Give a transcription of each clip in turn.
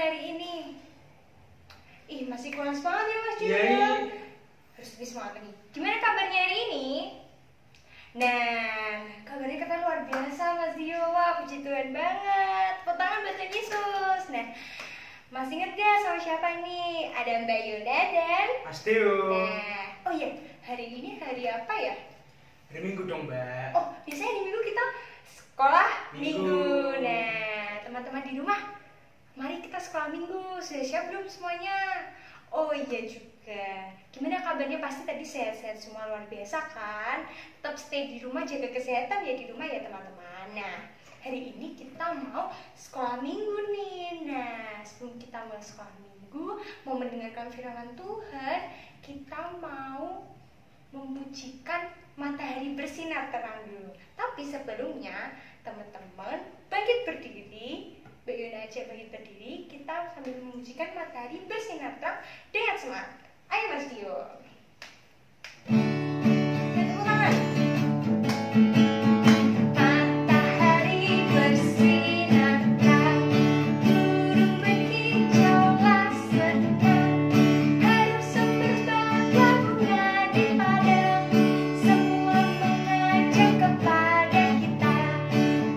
hari ini? Ih, masih kurang semangat ya Mas Dio. Iya. Harus lebih semangat lagi. Gimana kabarnya hari ini? Nah, kabarnya kata luar biasa Mas Dio. Wah, puji Tuhan banget. Tepuk tangan buat Tuhan Yesus. Nah, masih inget gak sama siapa nih? Ada Mbak Yona dan Mas Dio. Nah, oh iya, hari ini hari apa ya? Hari Minggu dong, Mbak. Oh, biasanya di Minggu kita sekolah Minggu. Nah, teman-teman di rumah, mari kita sekolah Minggu. Sudah siap belum semuanya? Oh iya juga. Gimana kabarnya? Pasti tadi sehat-sehat semua, luar biasa kan? Tetap stay di rumah, jaga kesehatan ya di rumah ya teman-teman. Nah, hari ini kita mau sekolah Minggu nih. Nah, sebelum kita mulai sekolah Minggu, mau mendengarkan firman Tuhan, kita mau memujikan matahari bersinar terang dulu. Tapi sebelumnya, teman-teman bangkit berdiri. Mbak Yona aja bangkit berdiri. Kita sambil memujikan matahari bersinar terang dengan semangat. Ayo Mas Dio. Tepuk tangan. Matahari bersinar terang, burung berkicaulah senang, harum semerbak bunga di padang, semua mengajak kepada kita,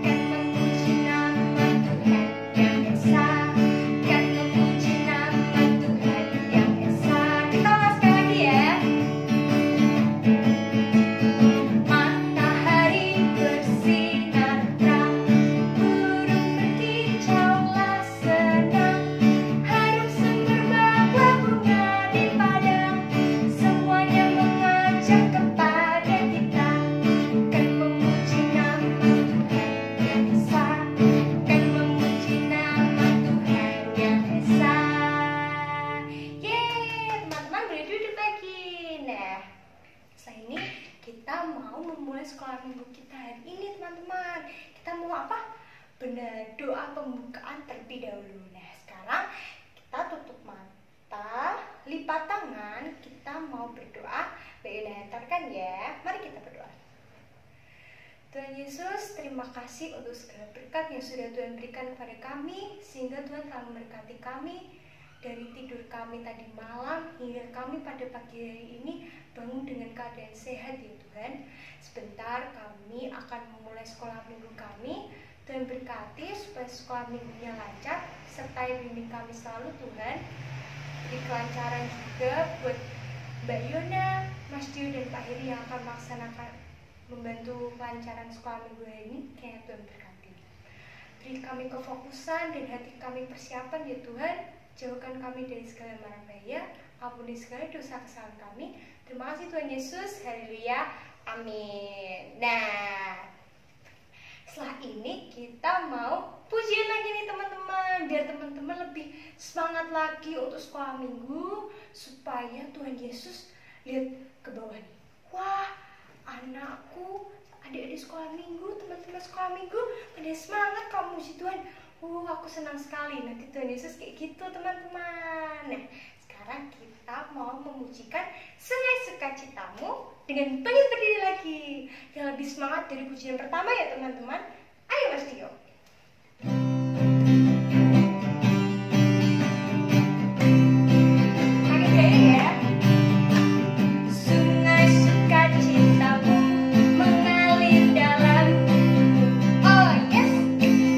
kan memuji nama Tuhan yang esa, kan memuji nama Tuhan yang esa. Kita ulang sekali lagi ya. Matahari bersinar terang, burung berkicaulah senang, harum semerbaklah bunga di padang, semuanya mengajak kepada kita, kan memuji nama Tuhan yang esa, kan memuji nama Tuhan yang esa. Yeay, teman-teman boleh duduk lagi. Nah, setelah ini kita mau memulai sekolah minggu kita hari ini teman-teman. Kita mau apa? Benar, doa pembukaan terlebih dahulu. Nah, sekarang kita tutup mata, lipat tangan, kita mau berdoa. Mbak hantarkan ya. Mari kita berdoa. Tuhan Yesus, terima kasih untuk segala berkat yang sudah Tuhan berikan kepada kami, sehingga Tuhan telah memberkati kami dari tidur kami tadi malam hingga kami pada pagi hari ini bangun dengan keadaan sehat ya Tuhan. Sebentar kami akan memulai sekolah minggu kami. Tuhan berkati supaya sekolah minggunya lancar, sertai bimbing kami selalu Tuhan. Beri kelancaran juga buat Mbak Yona, Mas Dio dan Pak Heri yang akan melaksanakan membantu kelancaran sekolah minggu hari ini. Kayak Tuhan berkati. Beri kami kefokusan dan hati kami persiapan ya Tuhan. Jauhkan kami dari segala mara bahaya, ampuni segala dosa kesalahan kami. Terima kasih Tuhan Yesus, haleluya, amin. Nah, setelah ini kita mau pujian lagi nih teman-teman, biar teman-teman lebih semangat lagi untuk sekolah minggu, supaya Tuhan Yesus lihat ke bawah nih. Wah, anakku, adik-adik sekolah minggu, teman-teman sekolah minggu, pada semangat kamu puji Tuhan. Aku senang sekali. Nanti Tuhan Yesus kayak gitu teman-teman. Nah, sekarang kita mau memujikan Sungai Sukacitamu dengan bangkit berdiri lagi, yang lebih semangat dari pujian pertama ya teman-teman. Ayo Mas Dio. Pakai gaya ya. Sungai Sukacitamu mengalir dalamku. Oh yes,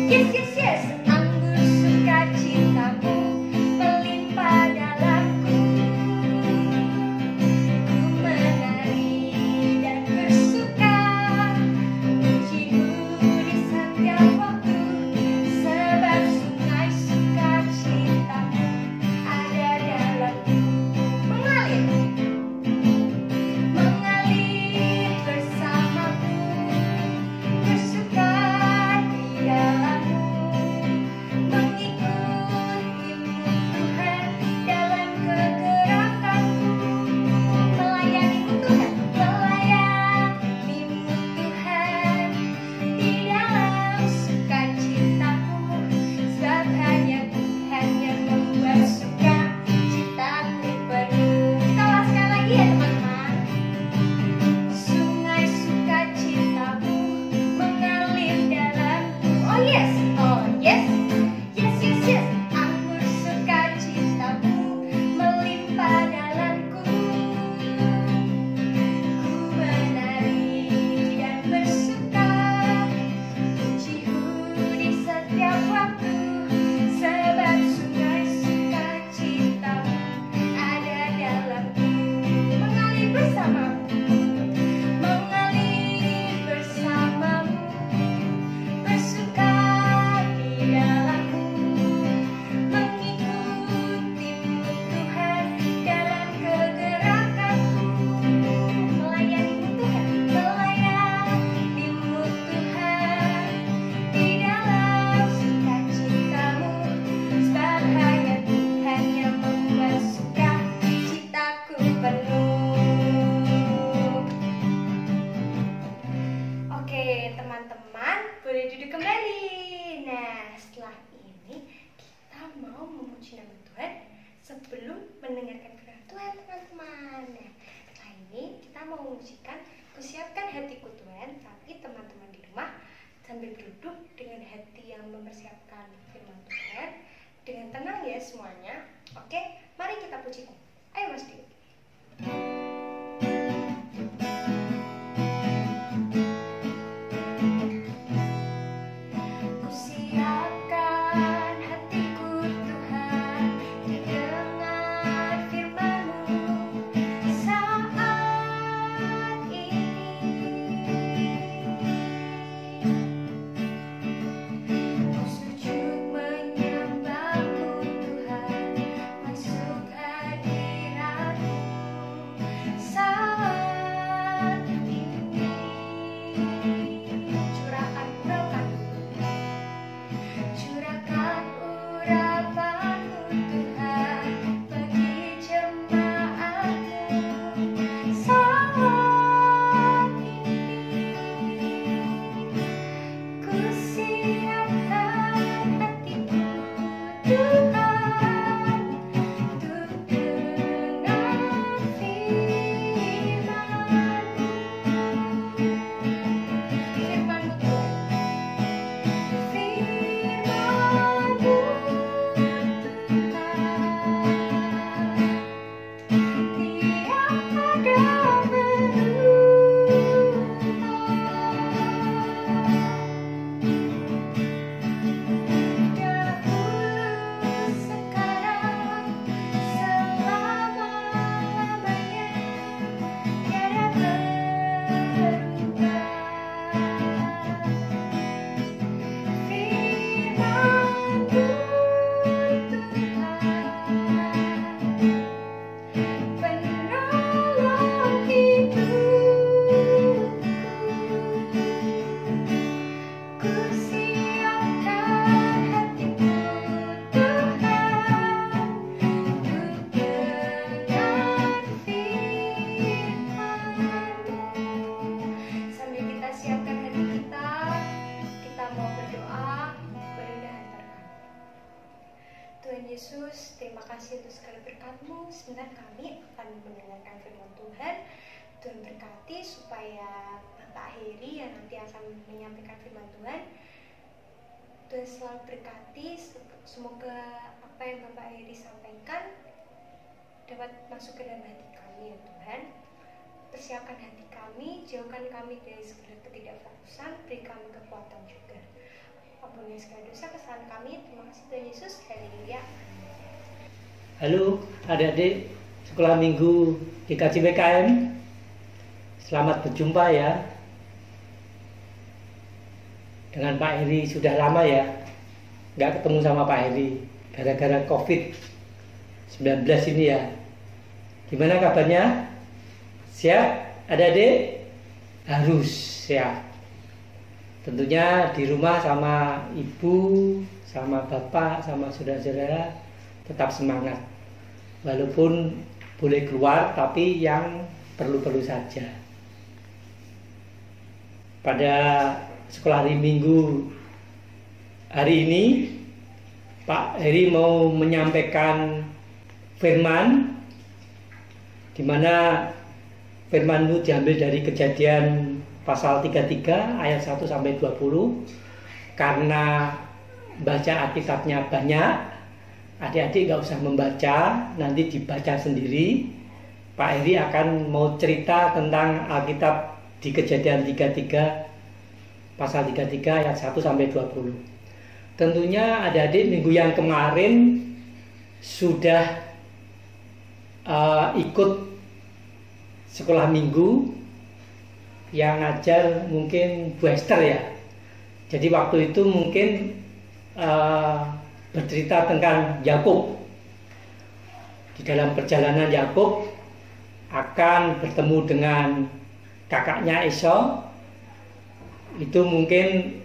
yes yes yes. Anggur sukacitamu melimpah dalamku. Ku menari dan bersuka, pujimu di setiap waktu. memuji nama Tuhan sebelum mendengarkan firman Tuhan, teman-teman. Nah, setelah ini kita mau memujikan Kusiapkan Hatiku Tuhan, tapi teman-teman di rumah sambil duduk dengan hati yang mempersiapkan firman Tuhan dengan tenang ya semuanya. Oke, mari kita pujikan. Ayo Mas Dio. Yesus, terima kasih untuk segala berkat-Mu. Sebentar kami akan mendengarkan firman Tuhan. Tuhan berkati supaya Bapak Heri yang nanti akan menyampaikan firman Tuhan, Tuhan selalu berkati. Semoga apa yang Bapak Heri sampaikan dapat masuk ke dalam hati kami ya Tuhan. Persiapkan hati kami, jauhkan kami dari segala ketidakfokusan, beri kami kekuatan juga. Ampuni segala dosa kesalahan kami. Terima kasih Tuhan Yesus. Haleluya. Halo adik-adik sekolah minggu GKJ BKM. Selamat berjumpa ya. Dengan Pak Heri sudah lama ya nggak ketemu sama Pak Heri gara-gara COVID-19 ini ya. Gimana kabarnya? Siap adik-adik? Harus siap. Tentunya di rumah sama ibu, sama bapak, sama saudara-saudara tetap semangat. Walaupun boleh keluar, tapi yang perlu-perlu saja. Pada sekolah hari Minggu hari ini, Pak Heri mau menyampaikan firman, di mana firman itu diambil dari Kejadian pasal 33 ayat 1 sampai 20. Karena baca Alkitabnya banyak, adik-adik gak usah membaca, nanti dibaca sendiri. Pak Heri akan mau cerita tentang Alkitab di Kejadian 33 pasal 33 ayat 1 sampai 20. Tentunya adik-adik minggu yang kemarin sudah ikut sekolah minggu yang ngajar mungkin Bu Esther ya. Jadi waktu itu mungkin bercerita tentang Yakub. Di dalam perjalanan Yakub akan bertemu dengan kakaknya Esau. Itu mungkin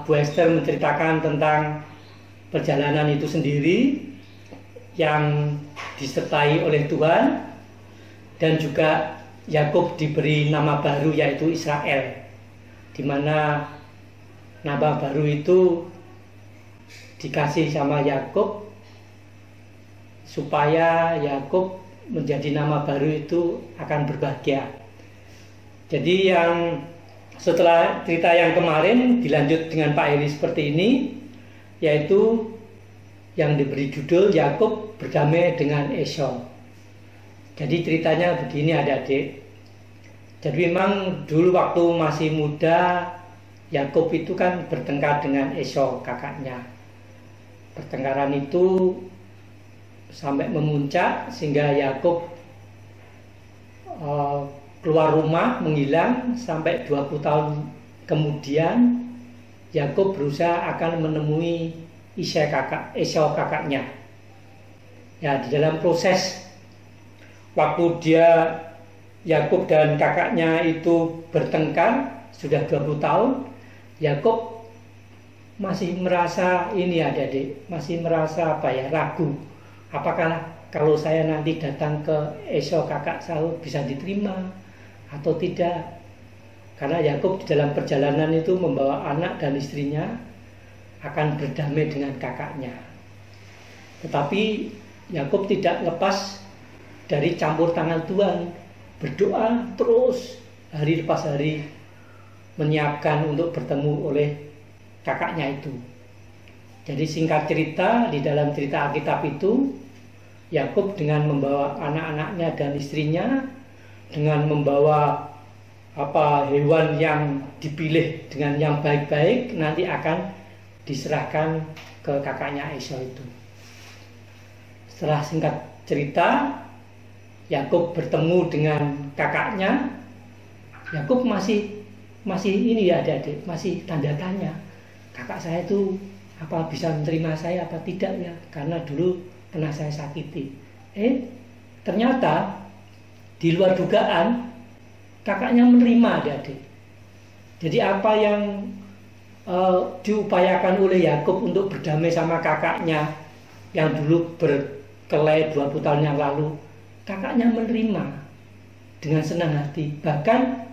Bu Esther menceritakan tentang perjalanan itu sendiri yang disertai oleh Tuhan, dan juga Yakub diberi nama baru yaitu Israel, di mana nama baru itu dikasih sama Yakub supaya Yakub menjadi nama baru itu akan berbahagia. Jadi yang setelah cerita yang kemarin dilanjut dengan Pak Heri seperti ini, yaitu yang diberi judul Yakub berdamai dengan Esau. Jadi ceritanya begini adik-adik. Jadi memang dulu waktu masih muda Yakub itu kan bertengkar dengan Esau kakaknya. Pertengkaran itu sampai memuncak sehingga Yakub keluar rumah, menghilang. Sampai 20 tahun kemudian Yakub berusaha akan menemui Esau kakaknya. Ya, di dalam proses waktu Yakub dan kakaknya itu bertengkar sudah 20 tahun, Yakub masih merasa ini adik-adik, masih merasa ragu. Apakah kalau saya nanti datang ke Esau kakak saya bisa diterima atau tidak? Karena Yakub di dalam perjalanan itu membawa anak dan istrinya akan berdamai dengan kakaknya. Tetapi Yakub tidak lepas dari campur tangan Tuhan, berdoa terus hari lepas hari menyiapkan untuk bertemu oleh kakaknya itu. Jadi singkat cerita, di dalam cerita Alkitab itu Yakub dengan membawa anak-anaknya dan istrinya, dengan membawa hewan yang dipilih dengan yang baik-baik, nanti akan diserahkan ke kakaknya Esau itu. Setelah singkat cerita, Yakub bertemu dengan kakaknya. Yakub masih ini ya adik-adik, masih tanda tanya. Kakak saya itu apa bisa menerima saya apa tidak ya? Karena dulu pernah saya sakiti. Ternyata di luar dugaan kakaknya menerima adik-adik. Jadi apa yang diupayakan oleh Yakub untuk berdamai sama kakaknya yang dulu berkelahi 20 tahun yang lalu, kakaknya menerima dengan senang hati. Bahkan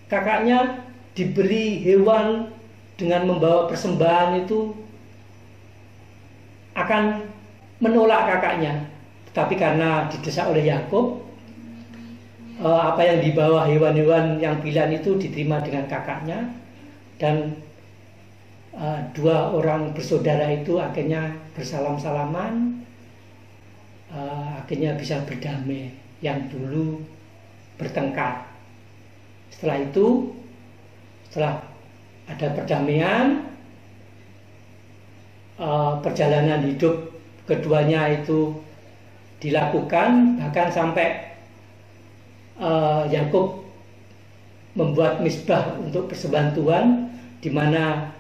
kakaknya diberi hewan dengan membawa persembahan itu akan menolak kakaknya. Tetapi karena didesak oleh Yakub, apa yang dibawa hewan-hewan yang pilihan itu diterima dengan kakaknya, dan dua orang bersaudara itu akhirnya bersalam-salaman, akhirnya bisa berdamai yang dulu bertengkar. Setelah itu, setelah ada perdamaian, perjalanan hidup keduanya itu dilakukan, bahkan sampai Yakub membuat misbah untuk persembahan Tuhan, di mana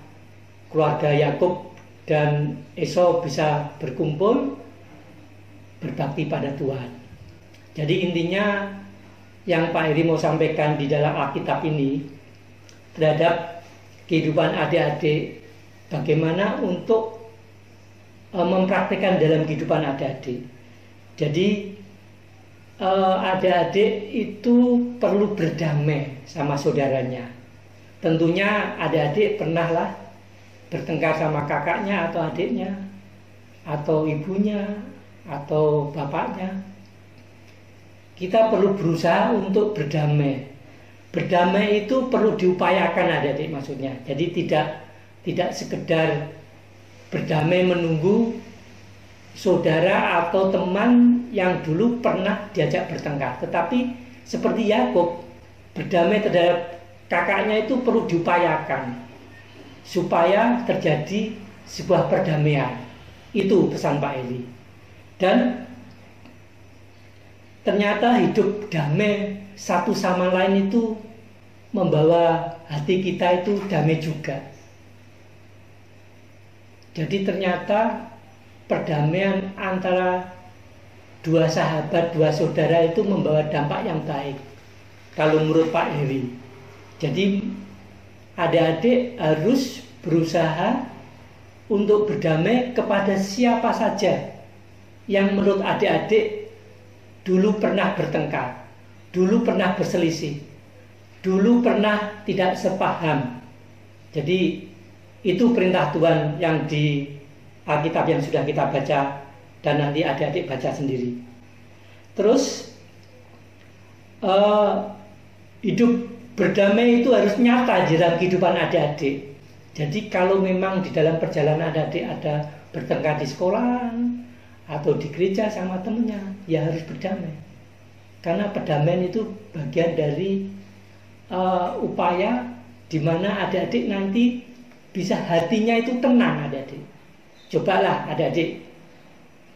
keluarga Yakub dan Esau bisa berkumpul berbakti pada Tuhan. Jadi intinya yang Pak Heri mau sampaikan di dalam Alkitab ini terhadap kehidupan adik-adik, bagaimana untuk mempraktikkan dalam kehidupan adik-adik. Jadi adik-adik itu perlu berdamai sama saudaranya. Tentunya adik-adik pernahlah bertengkar sama kakaknya atau adiknya, atau ibunya, atau bapaknya. Kita perlu berusaha untuk berdamai. Berdamai itu perlu diupayakan adik-adik maksudnya. Jadi tidak sekedar berdamai menunggu saudara atau teman yang dulu pernah diajak bertengkar. Tetapi seperti Yakub, berdamai terhadap kakaknya itu perlu diupayakan supaya terjadi sebuah perdamaian. Itu pesan Pak Heri. Dan ternyata hidup damai satu sama lain itu membawa hati kita itu damai juga. Jadi ternyata perdamaian antara dua sahabat, dua saudara itu membawa dampak yang baik kalau menurut Pak Heri. Jadi adik-adik harus berusaha untuk berdamai kepada siapa saja yang menurut adik-adik dulu pernah bertengkar, dulu pernah berselisih, dulu pernah tidak sepaham. Jadi itu perintah Tuhan yang di Alkitab yang sudah kita baca dan nanti adik-adik baca sendiri. Terus hidup berdamai itu harus nyata di dalam kehidupan adik-adik. Jadi kalau memang di dalam perjalanan adik-adik ada bertengkar di sekolah atau di gereja sama temennya, ya harus berdamai. Karena perdamaian itu bagian dari upaya di mana adik-adik nanti bisa hatinya itu tenang adik-adik. Cobalah adik-adik,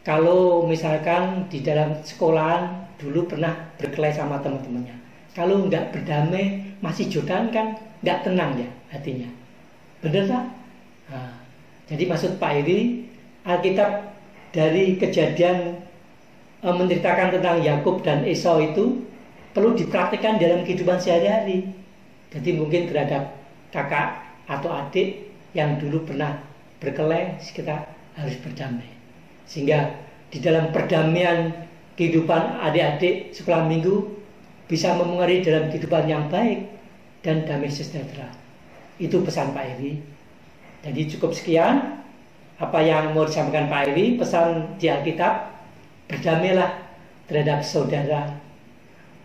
kalau misalkan di dalam sekolahan dulu pernah berkelahi sama teman-temannya, kalau nggak berdamai masih jodohan kan nggak tenang ya hatinya, bener tak? Nah, jadi maksud Pak Iri, Alkitab dari kejadian menceritakan tentang Yakub dan Esau itu perlu dipraktikkan dalam kehidupan sehari-hari. Jadi mungkin terhadap kakak atau adik yang dulu pernah berkelahi, kita harus berdamai. Sehingga di dalam perdamaian kehidupan adik-adik sekolah minggu bisa memengaruhi dalam kehidupan yang baik dan damai sejahtera. Itu pesan Pak Iri. Jadi cukup sekian apa yang mau disampaikan Pak Iri, pesan di Alkitab, berdamailah terhadap saudara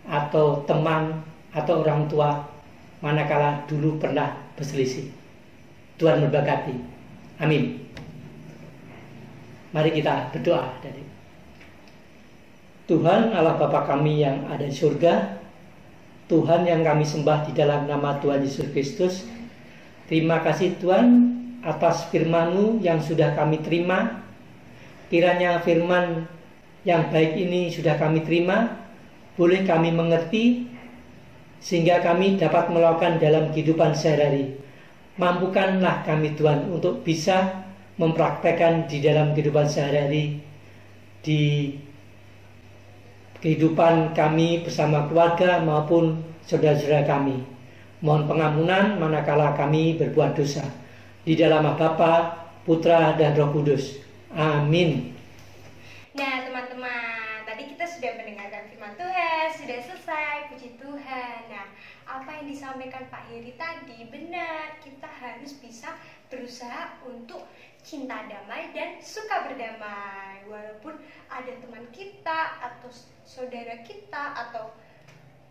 atau teman atau orang tua manakala dulu pernah berselisih. Tuhan memberkati. Amin. Mari kita berdoa. Tuhan Allah Bapa kami yang ada di surga, Tuhan yang kami sembah di dalam nama Tuhan Yesus Kristus, terima kasih Tuhan atas firman-Mu yang sudah kami terima. Kiranya firman yang baik ini sudah kami terima, boleh kami mengerti, sehingga kami dapat melakukan dalam kehidupan sehari-hari. Mampukanlah kami Tuhan untuk bisa mempraktekkan di dalam kehidupan sehari-hari, di kehidupan kami bersama keluarga maupun saudara-saudara kami. Mohon pengampunan manakala kami berbuat dosa. Di dalam nama Bapa, Putra, dan Roh Kudus. Amin. Nah teman-teman, tadi kita sudah mendengarkan firman Tuhan, sudah selesai, puji Tuhan. Nah, apa yang disampaikan Pak Heri tadi benar, kita harus bisa berusaha untuk cinta damai dan suka berdamai. Walaupun ada teman kita atau saudara kita atau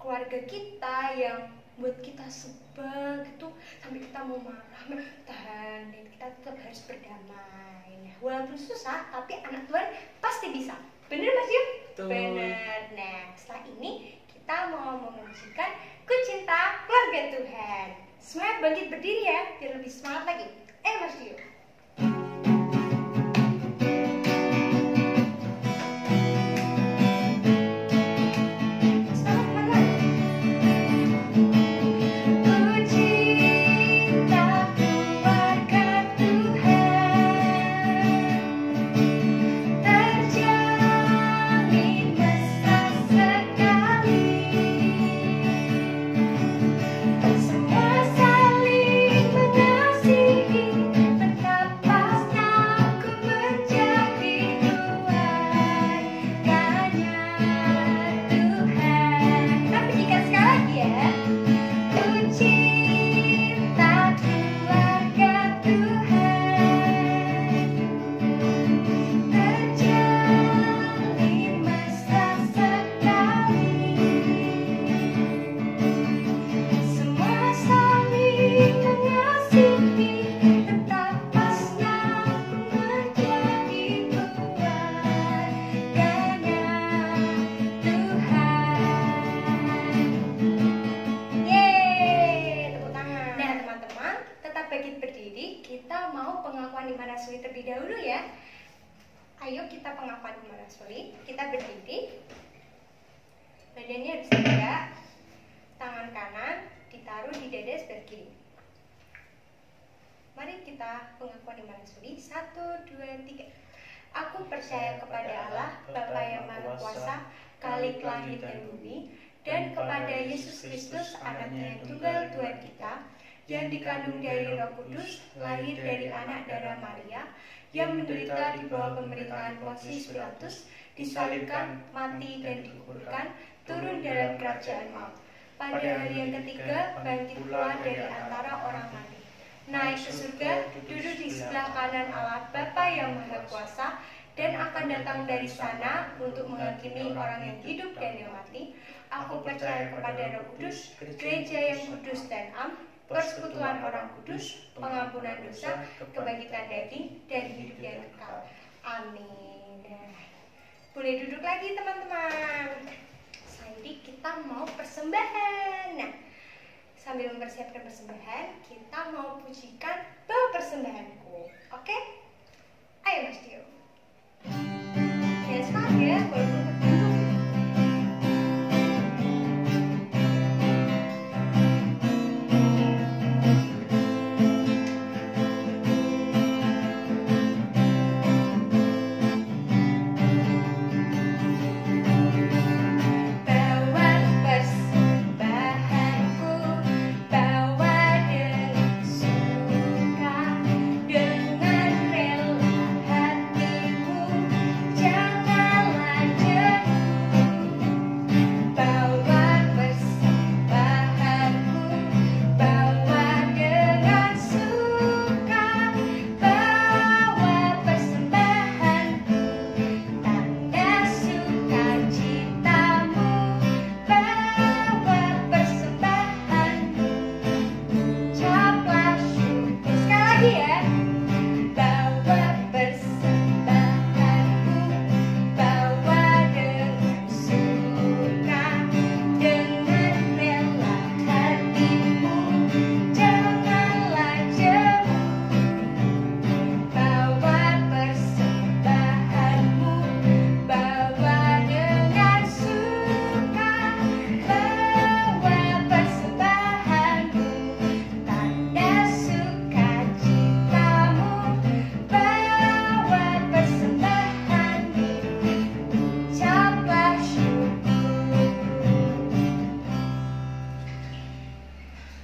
keluarga kita yang buat kita sebel gitu, sampai kita mau marah, tahan, dan kita tetap harus berdamai. Nah, walaupun susah, tapi anak Tuhan pasti bisa. Bener Mas Yuk? Bener. Nah, setelah ini kita mau memujikan Ku Cinta Keluarga Tuhan. Semuanya bangkit berdiri ya, biar lebih semangat lagi. Mas Yuk. Ayo kita pengakuan Iman Rasuli. Kita berdiri, badannya harus tegak, tangan kanan ditaruh di dada sebelah kiri. Mari kita pengakuan Iman Rasuli. 1, 2, 3. Aku percaya kepada Allah Bapa yang Maha Kuasa, Khalik langit dan bumi, dan kepada Yesus Kristus Anaknya yang tunggal Tuhan kita, yang dikandung dari Roh Kudus, lahir dari anak darah Maria, yang menderita di bawah pemerintahan Pontius Pilatus, disalibkan, mati dan dikuburkan, turun dalam kerajaan maut. Pada hari yang ketiga bangkit pula dari antara orang mati, naik ke surga, duduk di sebelah kanan Allah Bapa yang Maha Kuasa, dan akan datang dari sana untuk menghakimi orang yang hidup dan yang mati. Aku percaya kepada Roh Kudus, gereja yang kudus dan am, persekutuan orang kudus, pengampunan dosa, kebangkitan daging, dan hidup yang kekal. Amin. Boleh duduk lagi teman-teman. Jadi kita mau persembahan. Nah, sambil mempersiapkan persembahan, kita mau pujikan Bawa Persembahanku. Oke? Ayo Mas Dio. Jangan semangat ya, walaupun berduduk.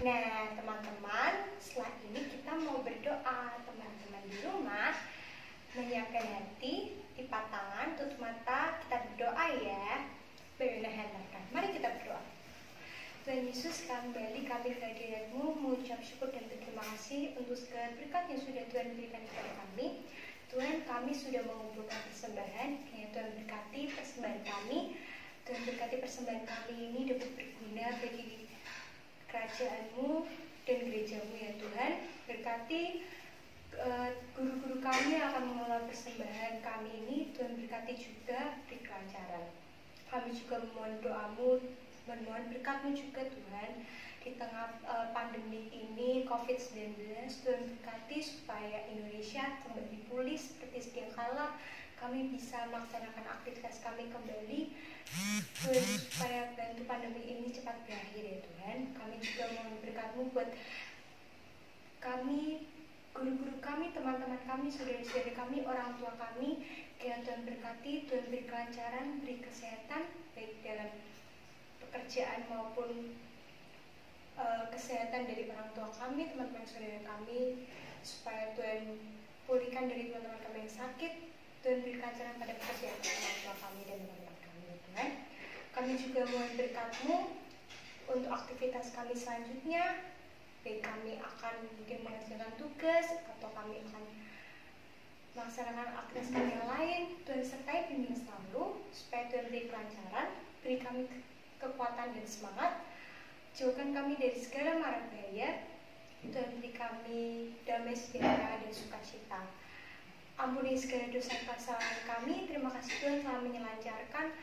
Nah, teman-teman, setelah ini kita mau berdoa. Teman-teman di rumah, menyiapkan hati, lipat tangan, tutup mata, kita berdoa ya. Berilah hendakan. Mari kita berdoa. Tuhan Yesus, kembali kami ke hadirat-Mu, mengucap syukur dan berterima kasih untuk segala berkat yang sudah Tuhan berikan kepada kami. Tuhan, kami sudah mengumpulkan persembahan, ya Tuhan berkati persembahan kami. Tuhan berkati persembahan kami ini dapat berguna bagi kerajaan-Mu dan gereja-Mu ya Tuhan. Berkati guru-guru kami yang akan mengelola persembahan kami ini. Tuhan berkati juga beri kelancaran. Kami juga memohon doa-Mu, memohon berkat-Mu juga Tuhan. Di tengah pandemi ini COVID-19, Tuhan berkati supaya Indonesia kembali pulih seperti sedia kala. Kami bisa melaksanakan aktivitas kami kembali. Tuhan, supaya bantu pandemi ini cepat berakhir ya Tuhan. Kami juga mohon berkat-Mu buat kami, guru-guru kami, teman-teman kami, saudara-saudara kami, orang tua kami. Kiranya Tuhan berkati, Tuhan beri kelancaran, beri kesehatan, baik dalam pekerjaan maupun kesehatan dari orang tua kami, teman-teman saudara kami, supaya Tuhan pulihkan dari teman-teman kami yang sakit. Tuhan beri kelancaran pada pekerjaan orang tua kami dan teman-teman kami ya Tuhan. Kami juga mohon berkat-Mu untuk aktivitas kami selanjutnya. Baik kami akan mungkin mengerjakan tugas atau kami akan melaksanakan aktivitas kami yang lain. Tuhan sertai bimbing selalu supaya Tuhan beri kelancaran, beri kami kekuatan dan semangat. Jauhkan kami dari segala mara bahaya. Tuhan beri kami damai, sejahtera dan sukacita. Ampuni segala dosa kesalahan kami. Terima kasih Tuhan telah menyelancarkan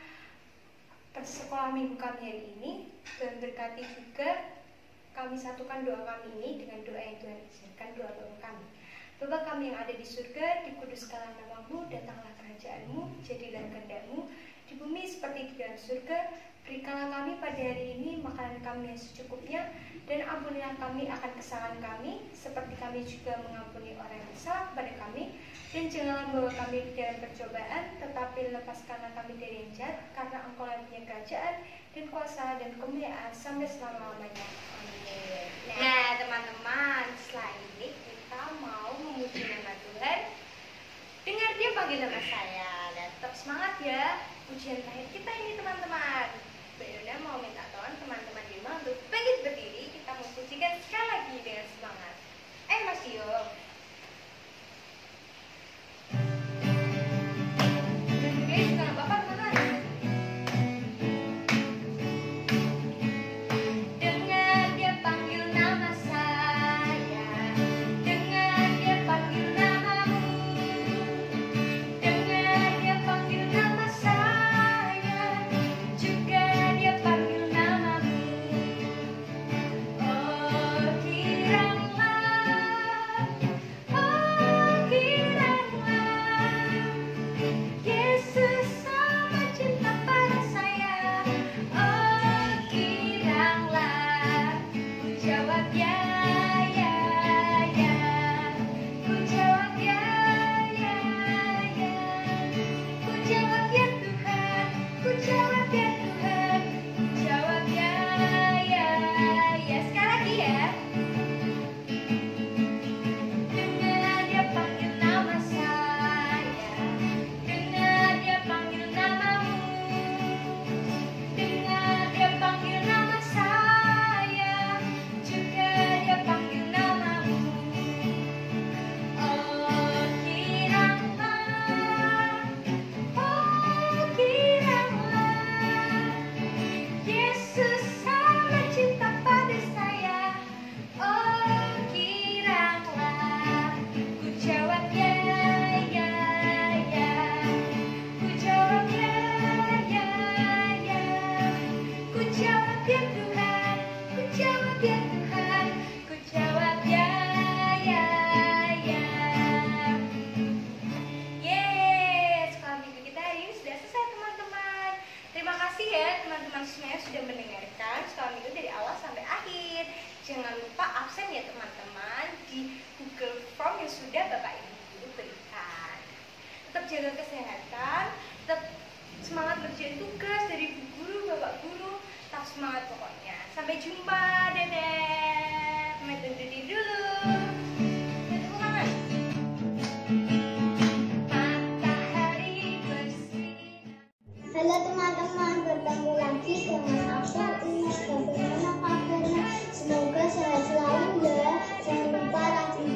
persekolah minggu kami hari ini. Tuhan berkati juga kami satukan doa kami ini dengan doa yang Tuhan izinkan, doa-doa kami. Bapa kami yang ada di surga, dikuduskanlah nama-Mu, datanglah kerajaan-Mu, jadilah kehendak-Mu di bumi seperti di dalam surga. Berikanlah kami pada hari ini makanan kami yang secukupnya, dan ampunilah kami akan kesalahan kami, seperti kami juga mengampuni orang yang bersalah kepada kami. Dan janganlah membawa kami ke dalam percobaan, tetapi lepaskanlah kami dari yang jahat, karena Engkau yang punya kerajaan dan kuasa dan kemuliaan sampai selama-lamanya. Amin. Nah teman-teman, setelah ini kita mau memuji nama Tuhan. Dengar dia panggil nama saya, dan tetap semangat ya. Pujian terakhir kita ini teman-teman. Mbak Yona mau minta tolong teman-teman di rumah untuk bangkit berdiri. Kita mau pujikan sekali lagi dengan semangat. Mas Dio. sudah mendengarkan sekolah minggu dari awal sampai akhir. Jangan lupa absen ya teman-teman di Google Form yang sudah Bapak Ibu guru berikan. Tetap jaga kesehatan, tetap semangat kerjain tugas dari Bu Guru, Bapak Guru, tetap semangat pokoknya. Sampai jumpa, dadah. Pamit undur diri dulu. Tepuk tangan. Matahari bersinar. Halo teman-teman, bertemu lagi dengan aku Ines. Bagaimana kabarnya? Semoga sehat selalu ya. Jangan lupa rajin